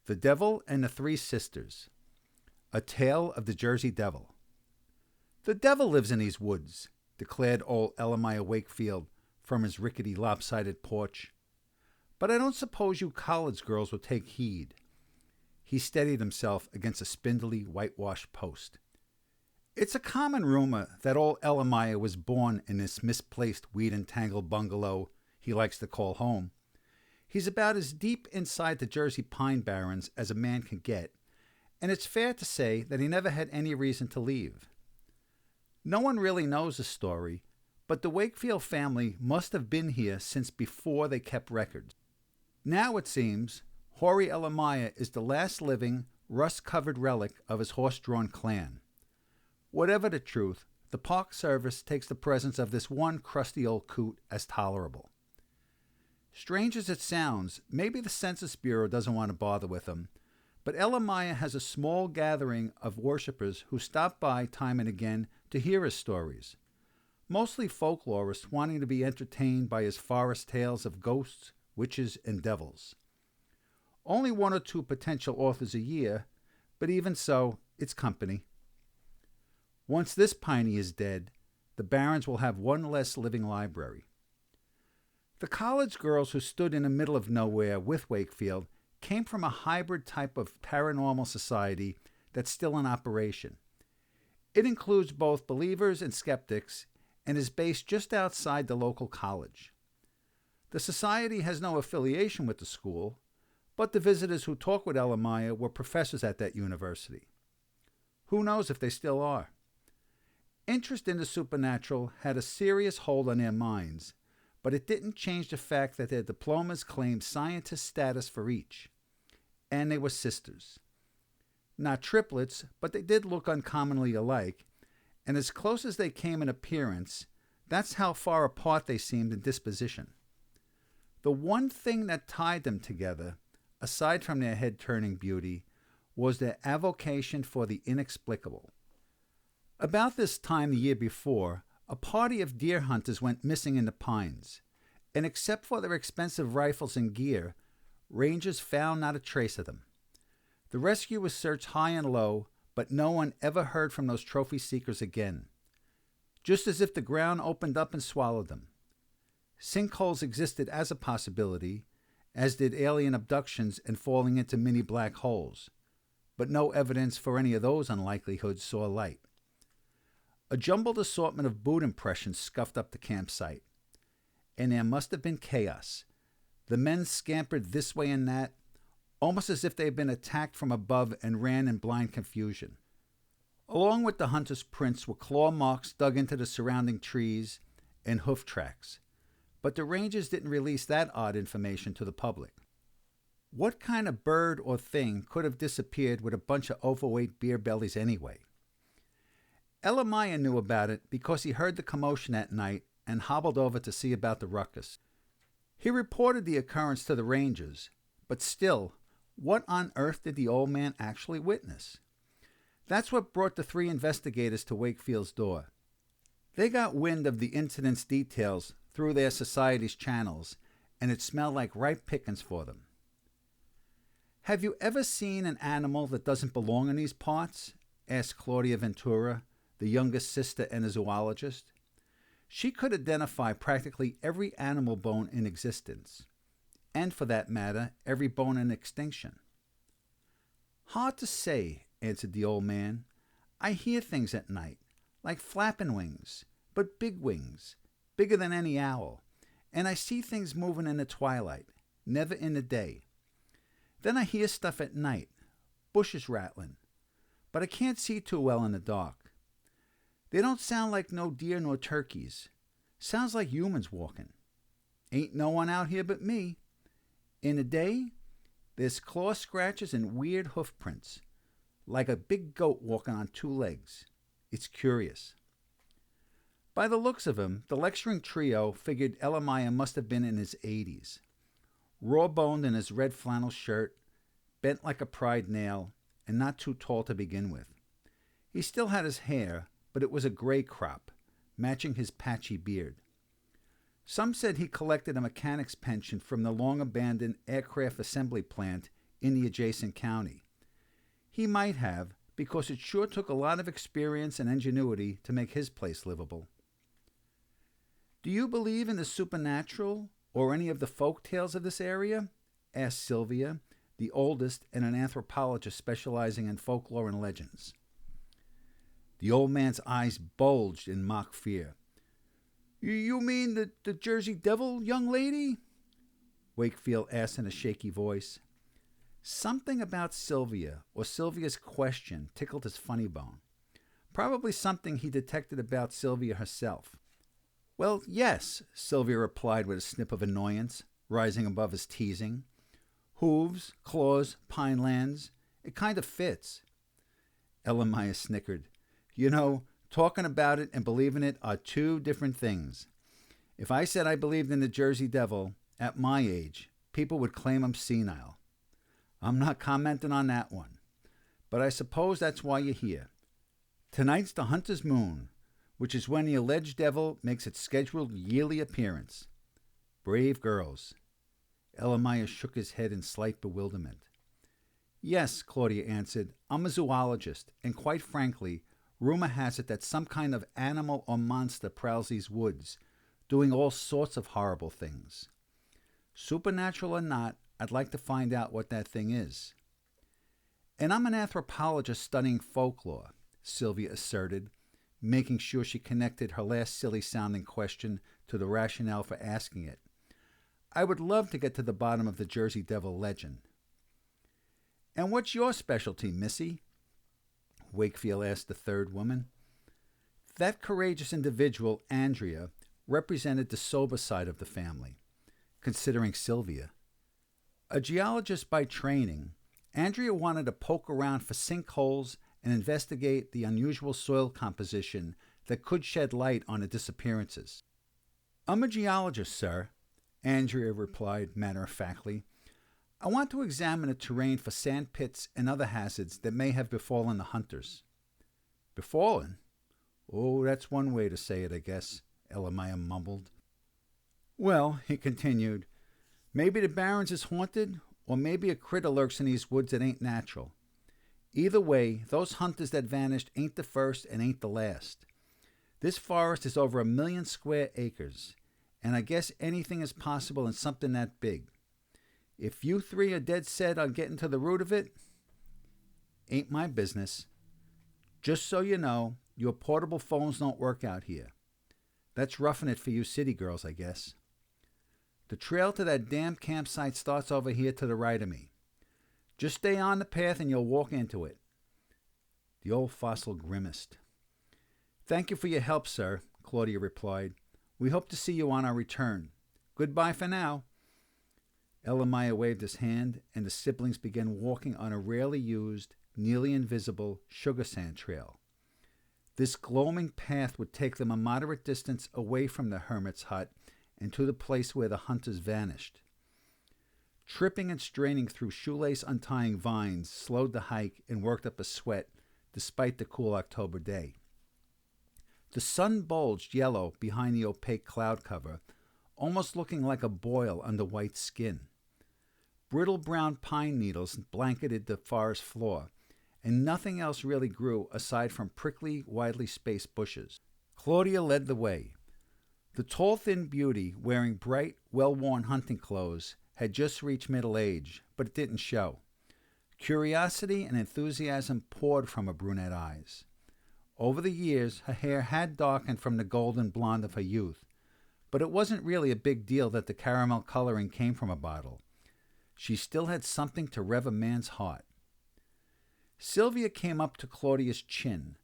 The Devil and the Three Sisters. A Tale of the Jersey Devil. "The devil lives in these woods," declared old Elemiah Wakefield from his rickety, lopsided porch. "But I don't suppose you college girls will take heed." He steadied himself against a spindly, whitewashed post. "It's a common rumor that old Elemiah was born in this misplaced, weed-entangled bungalow he likes to call home. He's about as deep inside the Jersey pine barrens as a man can get, and it's fair to say that he never had any reason to leave. No one really knows the story, but the Wakefield family must have been here since before they kept records. Now, it seems, hoary Elemiah is the last living, rust-covered relic of his horse-drawn clan. Whatever the truth, the Park Service takes the presence of this one crusty old coot as tolerable. Strange as it sounds, maybe the Census Bureau doesn't want to bother with him, but Elemiah has a small gathering of worshippers who stop by time and again to hear his stories, mostly folklorists wanting to be entertained by his forest tales of ghosts, witches, and devils. Only one or two potential authors a year, but even so, it's company. Once this piney is dead, the Barrens will have one less living library. The college girls who stood in the middle of nowhere with Wakefield came from a hybrid type of paranormal society that's still in operation. It includes both believers and skeptics and is based just outside the local college. The society has no affiliation with the school, but the visitors who talk with Elemiah were professors at that university. Who knows if they still are? Interest in the supernatural had a serious hold on their minds, but it didn't change the fact that their diplomas claimed scientist status for each. And they were sisters. Not triplets, but they did look uncommonly alike, and as close as they came in appearance, that's how far apart they seemed in disposition. The one thing that tied them together, aside from their head-turning beauty, was their avocation for the inexplicable. About this time the year before, a party of deer hunters went missing in the pines, and except for their expensive rifles and gear, rangers found not a trace of them. The rescuers searched high and low, but no one ever heard from those trophy seekers again, just as if the ground opened up and swallowed them. Sinkholes existed as a possibility, as did alien abductions and falling into mini black holes, but no evidence for any of those unlikelihoods saw light. A jumbled assortment of boot impressions scuffed up the campsite, and there must have been chaos. The men scampered this way and that, almost as if they had been attacked from above and ran in blind confusion. Along with the hunters' prints were claw marks dug into the surrounding trees and hoof tracks, but the rangers didn't release that odd information to the public. What kind of bird or thing could have disappeared with a bunch of overweight beer bellies anyway? Elemiah knew about it because he heard the commotion that night and hobbled over to see about the ruckus. He reported the occurrence to the rangers, but still, what on earth did the old man actually witness? That's what brought the three investigators to Wakefield's door. They got wind of the incident's details through their society's channels, and it smelled like ripe pickings for them. "Have you ever seen an animal that doesn't belong in these parts?" asked Claudia Ventura, the youngest sister and a zoologist. She could identify practically every animal bone in existence, and for that matter, every bone in extinction. "Hard to say," answered the old man. "I hear things at night, like flapping wings, but big wings, bigger than any owl, and I see things moving in the twilight, never in the day. Then I hear stuff at night, bushes rattling, but I can't see too well in the dark. They don't sound like no deer nor turkeys. Sounds like humans walking. Ain't no one out here but me. In the day, there's claw scratches and weird hoof prints, like a big goat walking on two legs. It's curious." By the looks of him, the lecturing trio figured Elemiah must have been in his 80s. Raw-boned in his red flannel shirt, bent like a pried nail, and not too tall to begin with. He still had his hair, but it was a gray crop, matching his patchy beard. Some said he collected a mechanic's pension from the long-abandoned aircraft assembly plant in the adjacent county. He might have, because it sure took a lot of experience and ingenuity to make his place livable. Do you believe in the supernatural or any of the folk tales of this area? Asked Sylvia, the oldest and an anthropologist specializing in folklore and legends. The old man's eyes bulged in mock fear. You mean the Jersey Devil, young lady? Wakefield asked in a shaky voice. Something about Sylvia, or Sylvia's question, tickled his funny bone. Probably something he detected about Sylvia herself. Well, yes, Sylvia replied with a snip of annoyance, rising above his teasing. Hooves, claws, pine lands. It kind of fits. Elemiah snickered. You know, talking about it and believing it are two different things. If I said I believed in the Jersey Devil, at my age, people would claim I'm senile. I'm not commenting on that one. But I suppose that's why you're here. Tonight's the Hunter's Moon, which is when the alleged devil makes its scheduled yearly appearance. Brave girls. Elemiah shook his head in slight bewilderment. Yes, Claudia answered, I'm a zoologist, and quite frankly, rumor has it that some kind of animal or monster prowls these woods, doing all sorts of horrible things. Supernatural or not, I'd like to find out what that thing is. And I'm an anthropologist studying folklore, Sylvia asserted, making sure she connected her last silly-sounding question to the rationale for asking it. I would love to get to the bottom of the Jersey Devil legend. And what's your specialty, Missy? Wakefield asked the third woman. That courageous individual, Andrea, represented the sober side of the family, considering Sylvia. A geologist by training, Andrea wanted to poke around for sinkholes and investigate the unusual soil composition that could shed light on the disappearances. I'm a geologist, sir, Andrea replied matter-of-factly. I want to examine the terrain for sand pits and other hazards that may have befallen the hunters. Befallen? Oh, that's one way to say it, I guess, Elemiah mumbled. Well, he continued, maybe the Barrens is haunted, or maybe a critter lurks in these woods that ain't natural. Either way, those hunters that vanished ain't the first and ain't the last. This forest is over 1 million square acres, and I guess anything is possible in something that big. If you three are dead set on getting to the root of it, ain't my business. Just so you know, your portable phones don't work out here. That's roughing it for you city girls, I guess. The trail to that damn campsite starts over here to the right of me. Just stay on the path and you'll walk into it. The old fossil grimaced. Thank you for your help, sir, Claudia replied. We hope to see you on our return. Goodbye for now. Elemiah waved his hand, and the siblings began walking on a rarely used, nearly invisible sugar sand trail. This gloaming path would take them a moderate distance away from the hermit's hut and to the place where the hunters vanished. Tripping and straining through shoelace untying vines slowed the hike and worked up a sweat despite the cool October day. The sun bulged yellow behind the opaque cloud cover, almost looking like a boil under white skin. Brittle brown pine needles blanketed the forest floor, and nothing else really grew aside from prickly, widely spaced bushes. Claudia led the way. The tall, thin beauty, wearing bright, well-worn hunting clothes, had just reached middle age, but it didn't show. Curiosity and enthusiasm poured from her brunette eyes. Over the years, her hair had darkened from the golden blonde of her youth, but it wasn't really a big deal that the caramel coloring came from a bottle. She still had something to rev a man's heart. Sylvia came up to Claudia's chin,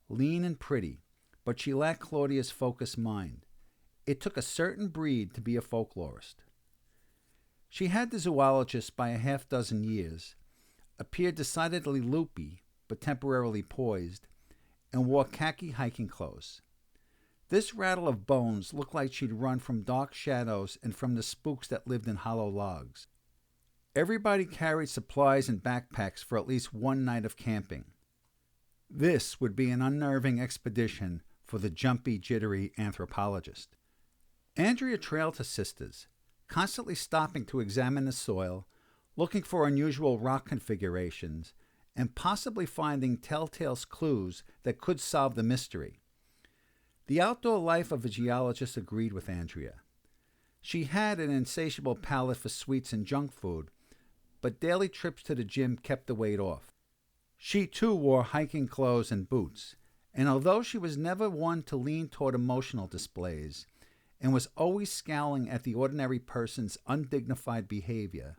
lean and pretty, but she lacked Claudia's focused mind. It took a certain breed to be a folklorist. She had the zoologist by a half-dozen years, appeared decidedly loopy, but temporarily poised, and wore khaki hiking clothes. This rattle of bones looked like she'd run from dark shadows and from the spooks that lived in hollow logs. Everybody carried supplies and backpacks for at least one night of camping. This would be an unnerving expedition for the jumpy, jittery anthropologist. Andrea trailed her sisters, constantly stopping to examine the soil, looking for unusual rock configurations and possibly finding telltale clues that could solve the mystery. The outdoor life of a geologist agreed with Andrea. She had an insatiable palate for sweets and junk food, but daily trips to the gym kept the weight off. She too wore hiking clothes and boots, and although she was never one to lean toward emotional displays and was always scowling at the ordinary person's undignified behavior,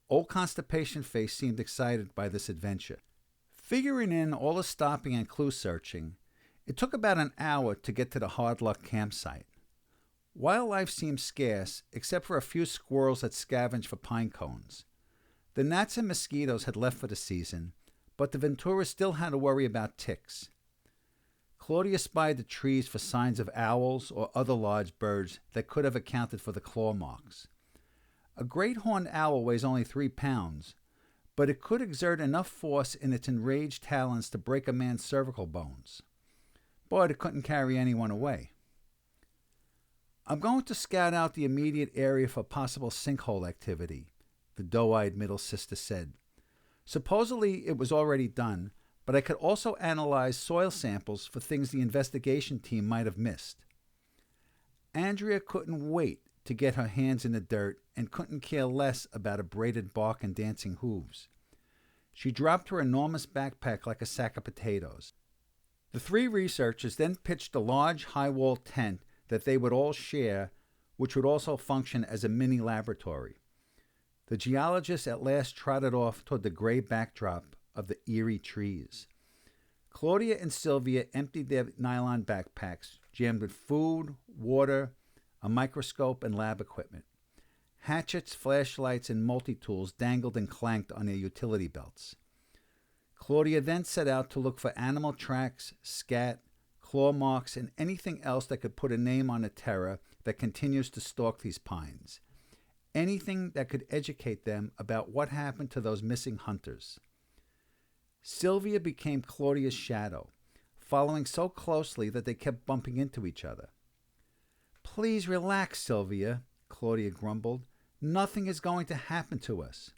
Old Constipation Face seemed excited by this adventure. Figuring in all the stopping and clue searching, it took about an hour to get to the Hard Luck campsite. Wildlife seemed scarce, except for a few squirrels that scavenged for pine cones. The gnats and mosquitoes had left for the season, but the Venturas still had to worry about ticks. Claudia spied the trees for signs of owls or other large birds that could have accounted for the claw marks. A great horned owl weighs only 3 pounds, but it could exert enough force in its enraged talons to break a man's cervical bones. But it couldn't carry anyone away. I'm going to scout out the immediate area for possible sinkhole activity, the doe-eyed middle sister said. Supposedly it was already done, but I could also analyze soil samples for things the investigation team might have missed. Andrea couldn't wait to get her hands in the dirt and couldn't care less about a braided bark and dancing hooves. She dropped her enormous backpack like a sack of potatoes. The 3 researchers then pitched a large high-wall tent that they would all share, which would also function as a mini laboratory. The geologists at last trotted off toward the gray backdrop of the eerie trees. Claudia and Sylvia emptied their nylon backpacks, jammed with food, water, a microscope, and lab equipment. Hatchets, flashlights, and multi-tools dangled and clanked on their utility belts. Claudia then set out to look for animal tracks, scat, claw marks, and anything else that could put a name on the terror that continues to stalk these pines. Anything that could educate them about what happened to those missing hunters. Sylvia became Claudia's shadow, following so closely that they kept bumping into each other. "Please relax, Sylvia," Claudia grumbled. "Nothing is going to happen to us."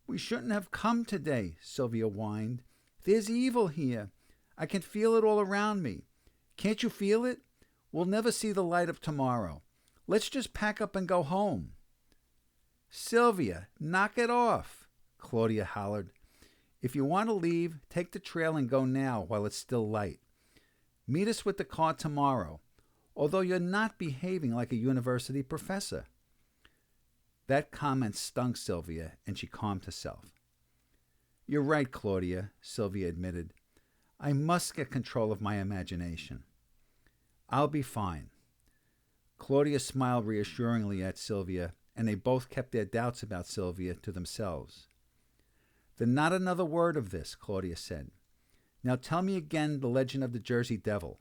"We shouldn't have come today," Sylvia whined. "There's evil here. I can feel it all around me. Can't you feel it? We'll never see the light of tomorrow. Let's just pack up and go home." "Sylvia, knock it off," Claudia hollered. "If you want to leave, take the trail and go now while it's still light. Meet us with the car tomorrow, although you're not behaving like a university professor." That comment stung Sylvia, and she calmed herself. "You're right, Claudia," Sylvia admitted. "I must get control of my imagination. I'll be fine." Claudia smiled reassuringly at Sylvia, and they both kept their doubts about Sylvia to themselves. "Then not another word of this," Claudia said. "Now tell me again the legend of the Jersey Devil."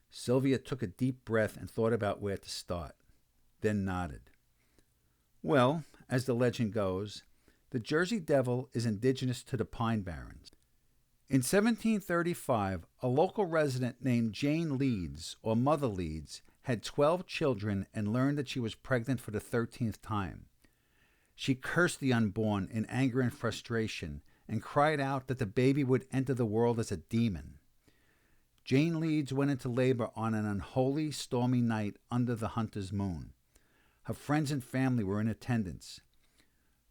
Sylvia took a deep breath and thought about where to start, then nodded. "Well, as the legend goes, the Jersey Devil is indigenous to the Pine Barrens. In 1735, a local resident named Jane Leeds, or Mother Leeds, had 12 children and learned that she was pregnant for the 13th time. She cursed the unborn in anger and frustration and cried out that the baby would enter the world as a demon. Jane Leeds went into labor on an unholy, stormy night under the hunter's moon. Her friends and family were in attendance.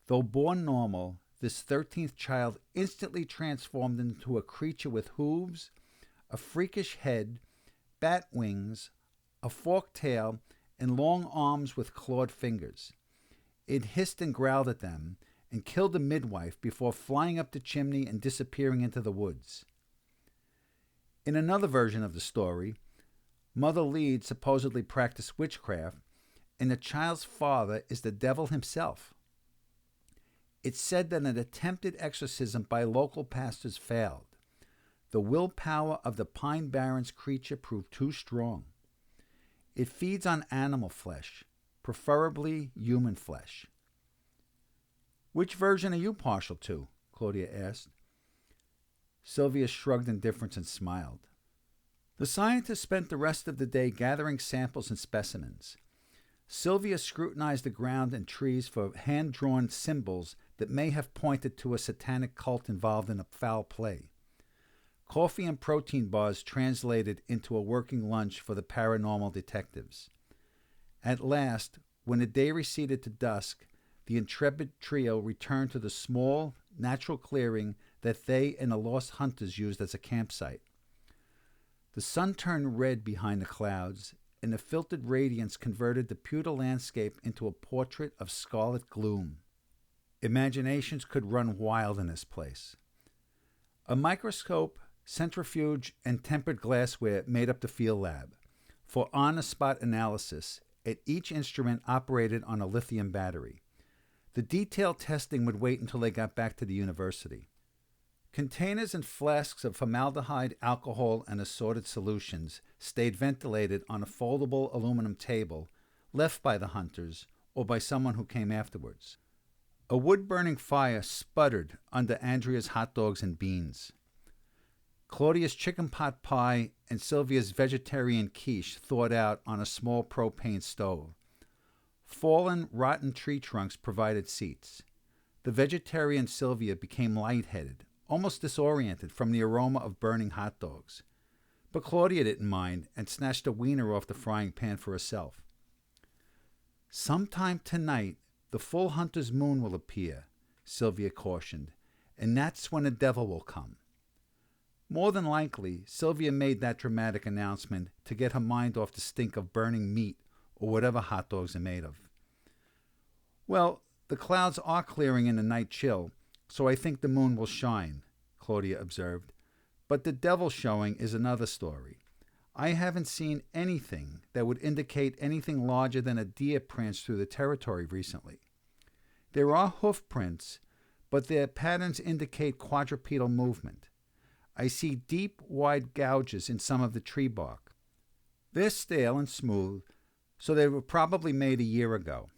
Though born normal, this 13th child instantly transformed into a creature with hooves, a freakish head, bat wings, a forked tail, and long arms with clawed fingers. It hissed and growled at them and killed the midwife before flying up the chimney and disappearing into the woods. In another version of the story, Mother Leeds supposedly practiced witchcraft, and the child's father is the devil himself. It's said that an attempted exorcism by local pastors failed. The willpower of the Pine Barrens creature proved too strong. It feeds on animal flesh, preferably human flesh. "Which version are you partial to?" Claudia asked. Sylvia shrugged indifference and smiled. The scientists spent the rest of the day gathering samples and specimens. Sylvia scrutinized the ground and trees for hand-drawn symbols that may have pointed to a satanic cult involved in a foul play. Coffee and protein bars translated into a working lunch for the paranormal detectives. At last, when the day receded to dusk, the intrepid trio returned to the small, natural clearing that they and the lost hunters used as a campsite. The sun turned red behind the clouds, and the filtered radiance converted the pewter landscape into a portrait of scarlet gloom. Imaginations could run wild in this place. A microscope, centrifuge, and tempered glassware made up the field lab. For on-the-spot analysis, each instrument operated on a lithium battery. The detailed testing would wait until they got back to the university. Containers and flasks of formaldehyde, alcohol, and assorted solutions stayed ventilated on a foldable aluminum table left by the hunters or by someone who came afterwards. A wood-burning fire sputtered under Andrea's hot dogs and beans. Claudia's chicken pot pie and Sylvia's vegetarian quiche thawed out on a small propane stove. Fallen, rotten tree trunks provided seats. The vegetarian Sylvia became lightheaded, almost disoriented from the aroma of burning hot dogs. But Claudia didn't mind and snatched a wiener off the frying pan for herself. "Sometime tonight, the full hunter's moon will appear," Sylvia cautioned, "and that's when the devil will come." More than likely, Sylvia made that dramatic announcement to get her mind off the stink of burning meat or whatever hot dogs are made of. "Well, the clouds are clearing in the night chill, so I think the moon will shine," Claudia observed. "But the devil showing is another story. I haven't seen anything that would indicate anything larger than a deer pranced through the territory recently. There are hoof prints, but their patterns indicate quadrupedal movement. I see deep, wide gouges in some of the tree bark. They're stale and smooth, so they were probably made a year ago.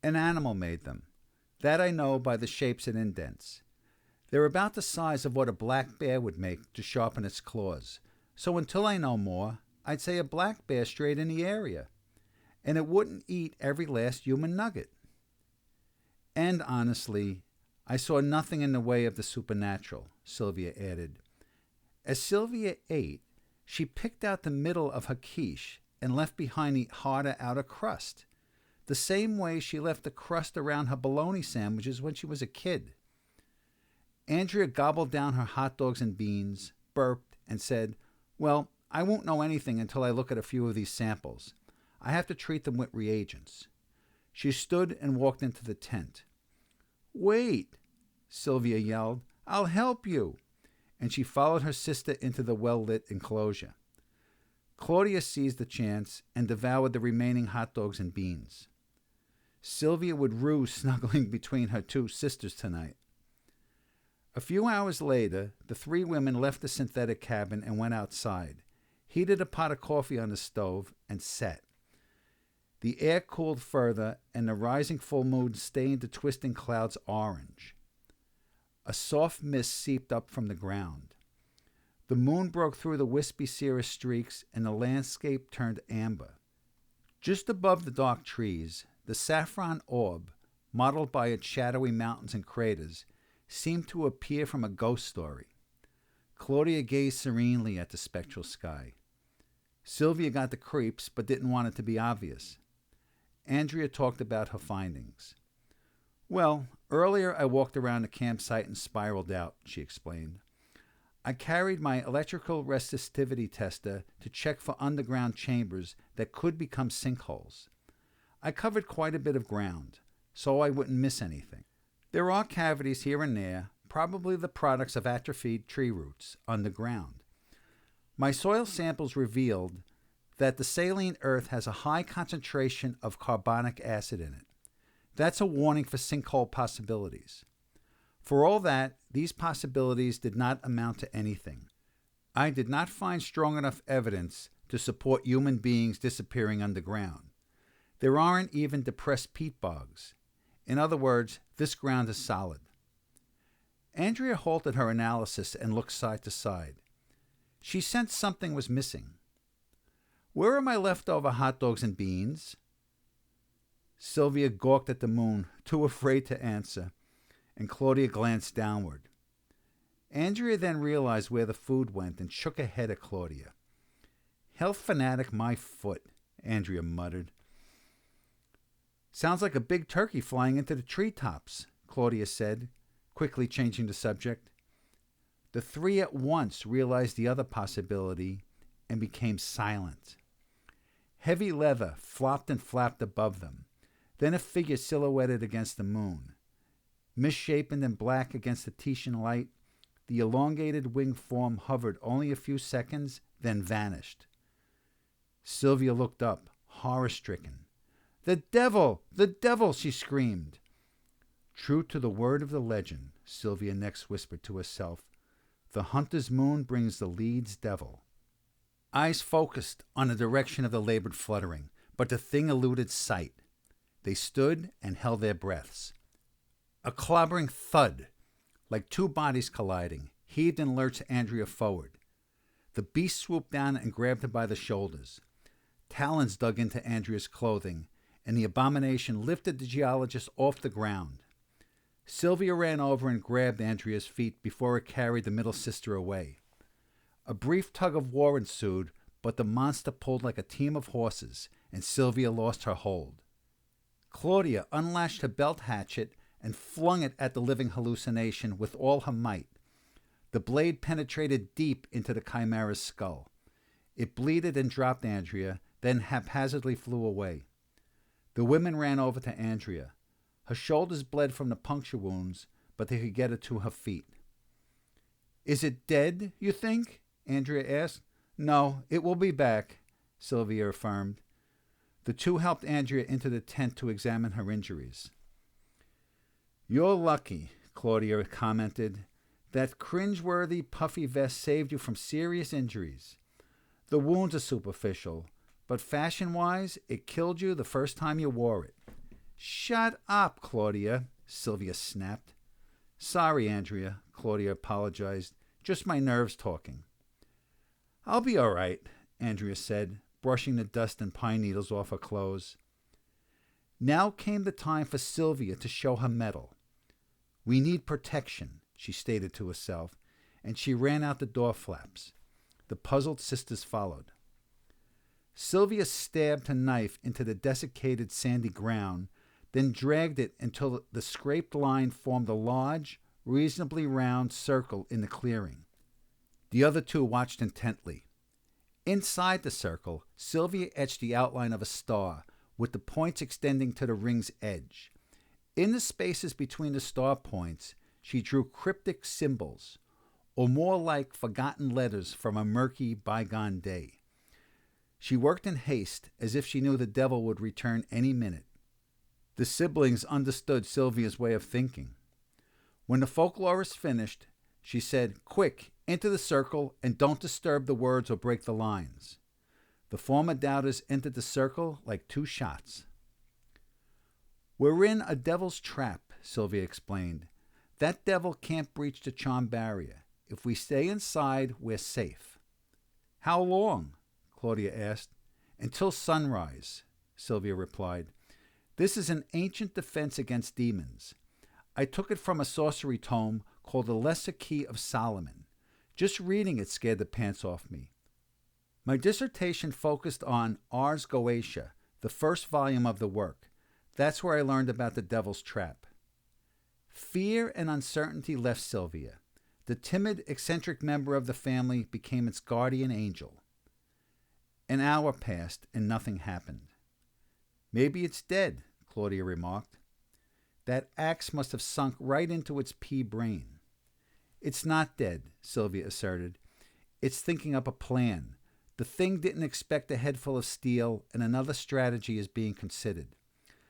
An animal made them. That I know by the shapes and indents. They're about the size of what a black bear would make to sharpen its claws. So until I know more, I'd say a black bear strayed in the area. And it wouldn't eat every last human nugget." "And honestly, I saw nothing in the way of the supernatural," Sylvia added. As Sylvia ate, she picked out the middle of her quiche and left behind the harder outer crust, the same way she left the crust around her bologna sandwiches when she was a kid. Andrea gobbled down her hot dogs and beans, burped, and said, "Well, I won't know anything until I look at a few of these samples. I have to treat them with reagents." She stood and walked into the tent. "Wait," Sylvia yelled. "I'll help you." And she followed her sister into the well-lit enclosure. Claudia seized the chance and devoured the remaining hot dogs and beans. Sylvia would rue snuggling between her two sisters tonight. A few hours later, the three women left the synthetic cabin and went outside, heated a pot of coffee on the stove, and sat. The air cooled further, and the rising full moon stained the twisting clouds orange. A soft mist seeped up from the ground. The moon broke through the wispy cirrus streaks, and the landscape turned amber. Just above the dark trees, the saffron orb, mottled by its shadowy mountains and craters, seemed to appear from a ghost story. Claudia gazed serenely at the spectral sky. Sylvia got the creeps, but didn't want it to be obvious. Andrea talked about her findings. "Well, earlier I walked around the campsite and spiraled out," she explained. "I carried my electrical resistivity tester to check for underground chambers that could become sinkholes. I covered quite a bit of ground, so I wouldn't miss anything. There are cavities here and there, probably the products of atrophied tree roots, underground. My soil samples revealed that the saline earth has a high concentration of carbonic acid in it. That's a warning for sinkhole possibilities. For all that, these possibilities did not amount to anything. I did not find strong enough evidence to support human beings disappearing underground. There aren't even depressed peat bogs. In other words, this ground is solid." Andrea halted her analysis and looked side to side. She sensed something was missing. "Where are my leftover hot dogs and beans?" Sylvia gawked at the moon, too afraid to answer, and Claudia glanced downward. Andrea then realized where the food went and shook her head at Claudia. Health fanatic, my foot, Andrea muttered. Sounds like a big turkey flying into the treetops, Claudia said, quickly changing the subject. The three at once realized the other possibility and became silent. Heavy leather flopped and flapped above them. Then a figure silhouetted against the moon. Misshapen and black against the Titian light, the elongated winged form hovered only a few seconds, then vanished. Sylvia looked up, horror-stricken. "The devil! The devil!" she screamed. True to the word of the legend, Sylvia next whispered to herself, the hunter's moon brings the lead's devil. Eyes focused on the direction of the labored fluttering, but the thing eluded sight. They stood and held their breaths. A clobbering thud, like two bodies colliding, heaved and lurched Andrea forward. The beast swooped down and grabbed her by the shoulders. Talons dug into Andrea's clothing, and the abomination lifted the geologist off the ground. Sylvia ran over and grabbed Andrea's feet before it carried the middle sister away. A brief tug of war ensued, but the monster pulled like a team of horses, and Sylvia lost her hold. Claudia unlashed her belt hatchet and flung it at the living hallucination with all her might. The blade penetrated deep into the chimera's skull. It bleated and dropped Andrea, then haphazardly flew away. The women ran over to Andrea. Her shoulders bled from the puncture wounds, but they could get her to her feet. "Is it dead, you think?" Andrea asked. "No, it will be back," Sylvia affirmed. The two helped Andrea into the tent to examine her injuries. "You're lucky," Claudia commented. "That cringe-worthy puffy vest saved you from serious injuries. The wounds are superficial, but fashion-wise, it killed you the first time you wore it." "Shut up, Claudia," Sylvia snapped. "Sorry, Andrea," Claudia apologized. "Just my nerves talking." "I'll be all right," Andrea said, brushing the dust and pine needles off her clothes. Now came the time for Sylvia to show her mettle. "We need protection," she stated to herself, and she ran out the door flaps. The puzzled sisters followed. Sylvia stabbed her knife into the desiccated sandy ground, then dragged it until the scraped line formed a large, reasonably round circle in the clearing. The other two watched intently. Inside the circle, Sylvia etched the outline of a star, with the points extending to the ring's edge. In the spaces between the star points, she drew cryptic symbols, or more like forgotten letters from a murky, bygone day. She worked in haste, as if she knew the devil would return any minute. The siblings understood Sylvia's way of thinking. When the folklorist finished, she said, "Quick, into the circle, and don't disturb the words or break the lines." The former doubters entered the circle like two shots. "We're in a devil's trap," Sylvia explained. "That devil can't breach the charm barrier. If we stay inside, we're safe." "How long?" Claudia asked. "Until sunrise," Sylvia replied. "This is an ancient defense against demons. I took it from a sorcery tome called The Lesser Key of Solomon. Just reading it scared the pants off me. My dissertation focused on Ars Goetia, the first volume of the work. That's where I learned about the devil's trap." Fear and uncertainty left Sylvia. The timid, eccentric member of the family became its guardian angel. An hour passed and nothing happened. "Maybe it's dead," Claudia remarked. "That axe must have sunk right into its pea brain." "It's not dead," Sylvia asserted. "It's thinking up a plan. The thing didn't expect a head full of steel, and another strategy is being considered.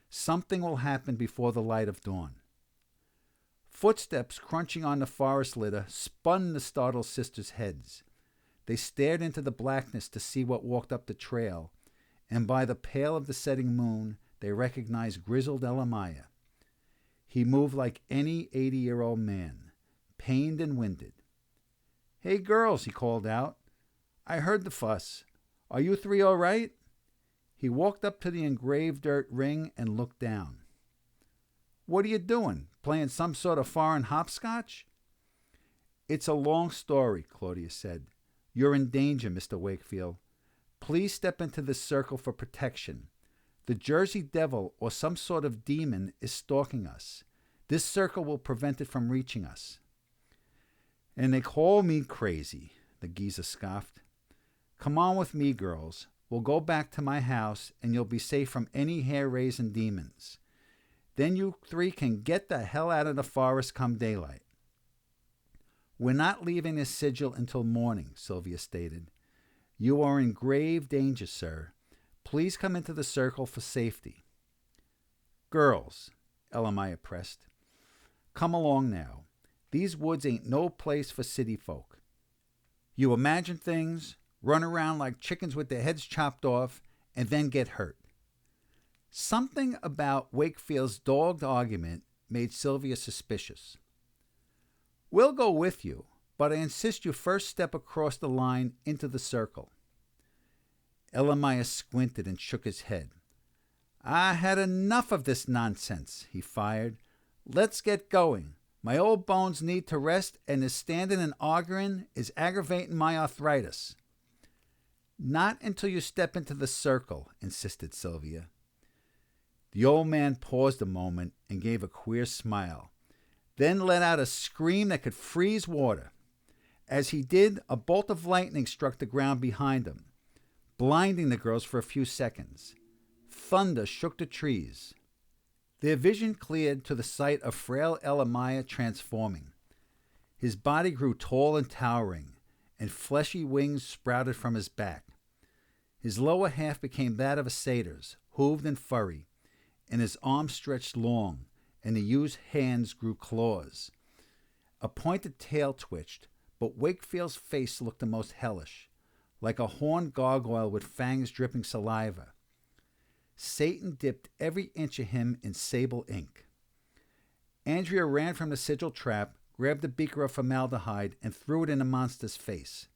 Something will happen before the light of dawn." Footsteps crunching on the forest litter spun the startled sisters' heads. They stared into the blackness to see what walked up the trail, and by the pale of the setting moon, they recognized grizzled Elemiah. He moved like any 80-year-old man, pained and winded. "Hey, girls," he called out. "I heard the fuss. Are you three all right?" He walked up to the engraved dirt ring and looked down. "What are you doing? Playing some sort of foreign hopscotch?" "It's a long story," Claudia said. "You're in danger, Mr. Wakefield. Please step into this circle for protection. The Jersey Devil or some sort of demon is stalking us. This circle will prevent it from reaching us." "And they call me crazy," the geezer scoffed. "Come on with me, girls. We'll go back to my house, and you'll be safe from any hair-raising demons. Then you three can get the hell out of the forest come daylight." "We're not leaving this sigil until morning," Sylvia stated. "You are in grave danger, sir. Please come into the circle for safety." "Girls," Elamaya pressed, "come along now. These woods ain't no place for city folk. You imagine things, run around like chickens with their heads chopped off, and then get hurt." Something about Wakefield's dogged argument made Sylvia suspicious. "We'll go with you, but I insist you first step across the line into the circle." Elamaya squinted and shook his head. "I had enough of this nonsense," he fired. "Let's get going. My old bones need to rest, and this standing and arguing is aggravating my arthritis." "Not until you step into the circle," insisted Sylvia. The old man paused a moment and gave a queer smile, then let out a scream that could freeze water. As he did, a bolt of lightning struck the ground behind him, blinding the girls for a few seconds. Thunder shook the trees. Their vision cleared to the sight of frail Elamaya transforming. His body grew tall and towering, and fleshy wings sprouted from his back. His lower half became that of a satyr's, hooved and furry, and his arms stretched long, and the used hands grew claws. A pointed tail twitched, but Wakefield's face looked the most hellish, like a horned gargoyle with fangs dripping saliva. Satan dipped every inch of him in sable ink. Andrea ran from the sigil trap, grabbed a beaker of formaldehyde, and threw it in the monster's face.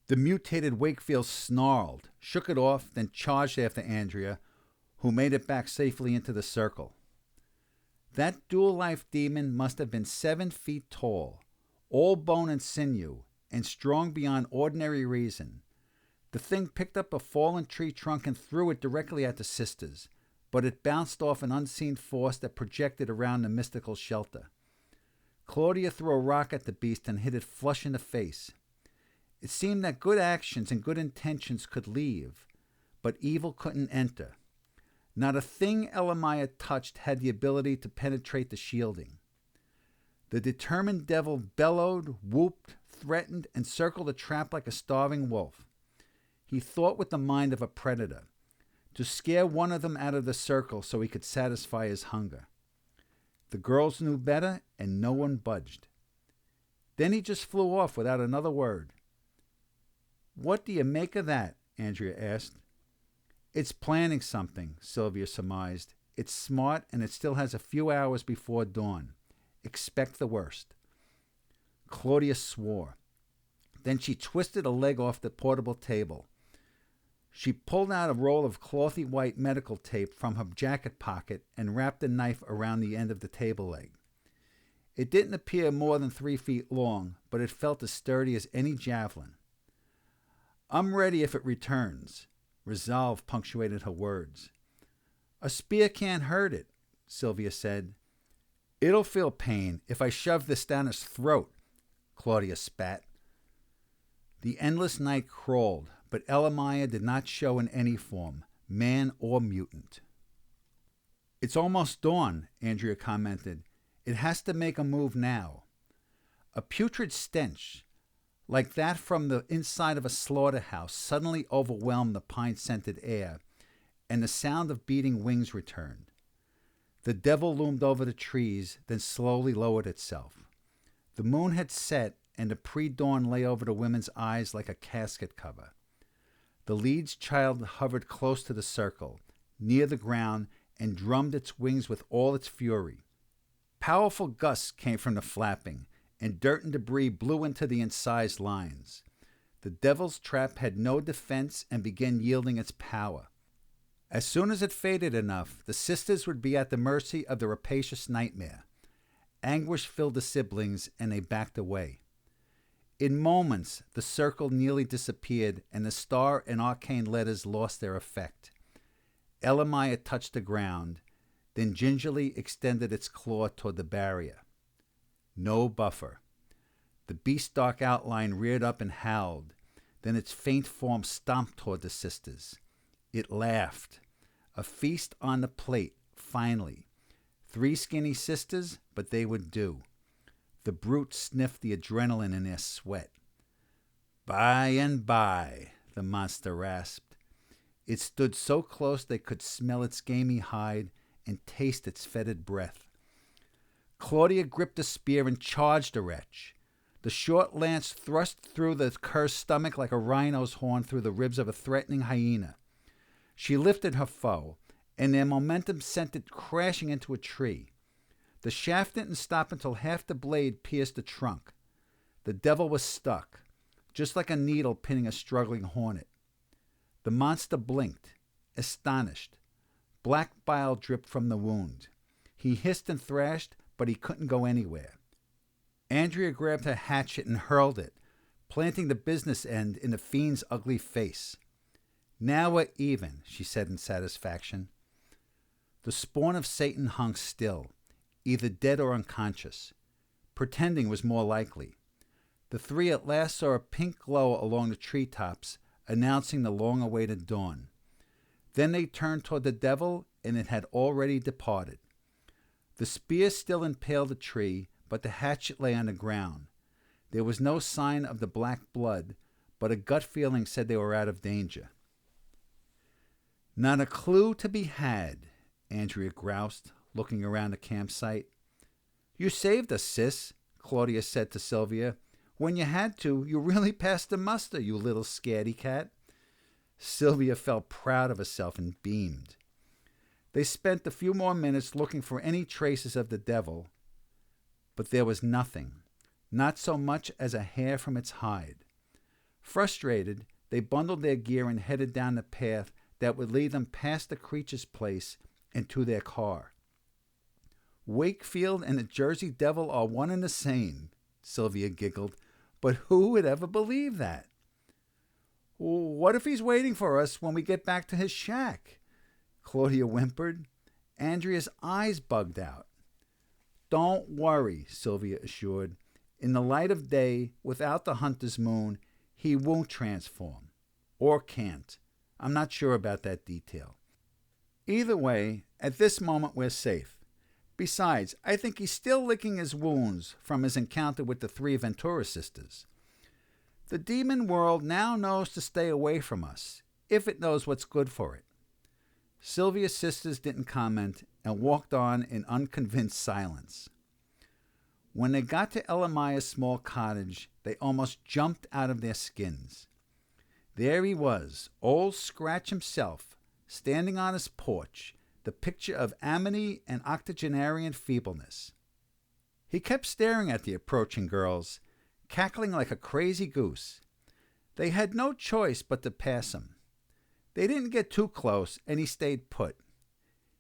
The mutated Wakefield snarled, shook it off, then charged after Andrea, who made it back safely into the circle. That dual-life demon must have been 7 feet tall, all bone and sinew, and strong beyond ordinary reason. The thing picked up a fallen tree trunk and threw it directly at the sisters, but it bounced off an unseen force that projected around the mystical shelter. Claudia threw a rock at the beast and hit it flush in the face. It seemed that good actions and good intentions could leave, but evil couldn't enter. Not a thing Elamaya touched had the ability to penetrate the shielding. The determined devil bellowed, whooped, threatened, and circled the trap like a starving wolf. He thought with the mind of a predator, to scare one of them out of the circle so he could satisfy his hunger. The girls knew better, and no one budged. Then he just flew off without another word. "What do you make of that?" Andrea asked. "It's planning something," Sylvia surmised. "It's smart, and it still has a few hours before dawn. Expect the worst." Claudia swore. Then she twisted a leg off the portable table. She pulled out a roll of clothy white medical tape from her jacket pocket and wrapped the knife around the end of the table leg. It didn't appear more than 3 feet long, but it felt as sturdy as any javelin. "I'm ready if it returns." Resolve punctuated her words. "A spear can't hurt it," Sylvia said. "It'll feel pain if I shove this down its throat," Claudia spat. The endless night crawled, but Elamaya did not show in any form, man or mutant. "It's almost dawn," Andrea commented. "It has to make a move now." A putrid stench, like that from the inside of a slaughterhouse, suddenly overwhelmed the pine-scented air, and the sound of beating wings returned. The devil loomed over the trees, then slowly lowered itself. The moon had set, and the pre-dawn lay over the women's eyes like a casket cover. The lead's child hovered close to the circle, near the ground, and drummed its wings with all its fury. Powerful gusts came from the flapping, and dirt and debris blew into the incised lines. The devil's trap had no defense and began yielding its power. As soon as it faded enough, the sisters would be at the mercy of the rapacious nightmare. Anguish filled the siblings, and they backed away. In moments, the circle nearly disappeared, and the star and arcane letters lost their effect. Elamaya touched the ground, then gingerly extended its claw toward the barrier. No buffer. The beast's dark outline reared up and howled. Then its faint form stomped toward the sisters. It laughed. A feast on the plate, finally. 3 skinny sisters, but they would do. The brute sniffed the adrenaline in their sweat. By and by, the monster rasped. It stood so close they could smell its gamey hide and taste its fetid breath. Claudia gripped a spear and charged the wretch. The short lance thrust through the cursed stomach like a rhino's horn through the ribs of a threatening hyena. She lifted her foe, and their momentum sent it crashing into a tree. The shaft didn't stop until half the blade pierced the trunk. The devil was stuck, just like a needle pinning a struggling hornet. The monster blinked, astonished. Black bile dripped from the wound. He hissed and thrashed, but he couldn't go anywhere. Andrea grabbed her hatchet and hurled it, planting the business end in the fiend's ugly face. Now we're even, she said in satisfaction. The spawn of Satan hung still, either dead or unconscious. Pretending was more likely. The 3 at last saw a pink glow along the treetops, announcing the long-awaited dawn. Then they turned toward the devil, and it had already departed. The spear still impaled the tree, but the hatchet lay on the ground. There was no sign of the black blood, but a gut feeling said they were out of danger. Not a clue to be had, Andrea groused, looking around the campsite. You saved us, sis, Claudia said to Sylvia. When you had to, you really passed the muster, you little scaredy cat. Sylvia felt proud of herself and beamed. They spent a few more minutes looking for any traces of the devil, but there was nothing, not so much as a hair from its hide. Frustrated, they bundled their gear and headed down the path that would lead them past the creature's place and to their car. Wakefield and the Jersey Devil are one and the same, Sylvia giggled, but who would ever believe that? What if he's waiting for us when we get back to his shack? Claudia whimpered. Andrea's eyes bugged out. Don't worry, Sylvia assured. In the light of day, without the hunter's moon, he won't transform. Or can't. I'm not sure about that detail. Either way, at this moment we're safe. Besides, I think he's still licking his wounds from his encounter with the 3 Ventura sisters. The demon world now knows to stay away from us, if it knows what's good for it. Sylvia's sisters didn't comment and walked on in unconvinced silence. When they got to Elamiah's small cottage, they almost jumped out of their skins. There he was, old Scratch himself, standing on his porch, the picture of amity and octogenarian feebleness. He kept staring at the approaching girls, cackling like a crazy goose. They had no choice but to pass him. They didn't get too close, and he stayed put.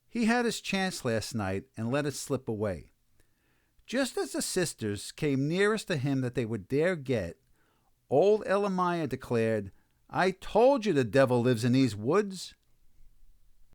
He had his chance last night and let it slip away. Just as the sisters came nearest to him that they would dare get, old Elamiah declared, I told you the devil lives in these woods.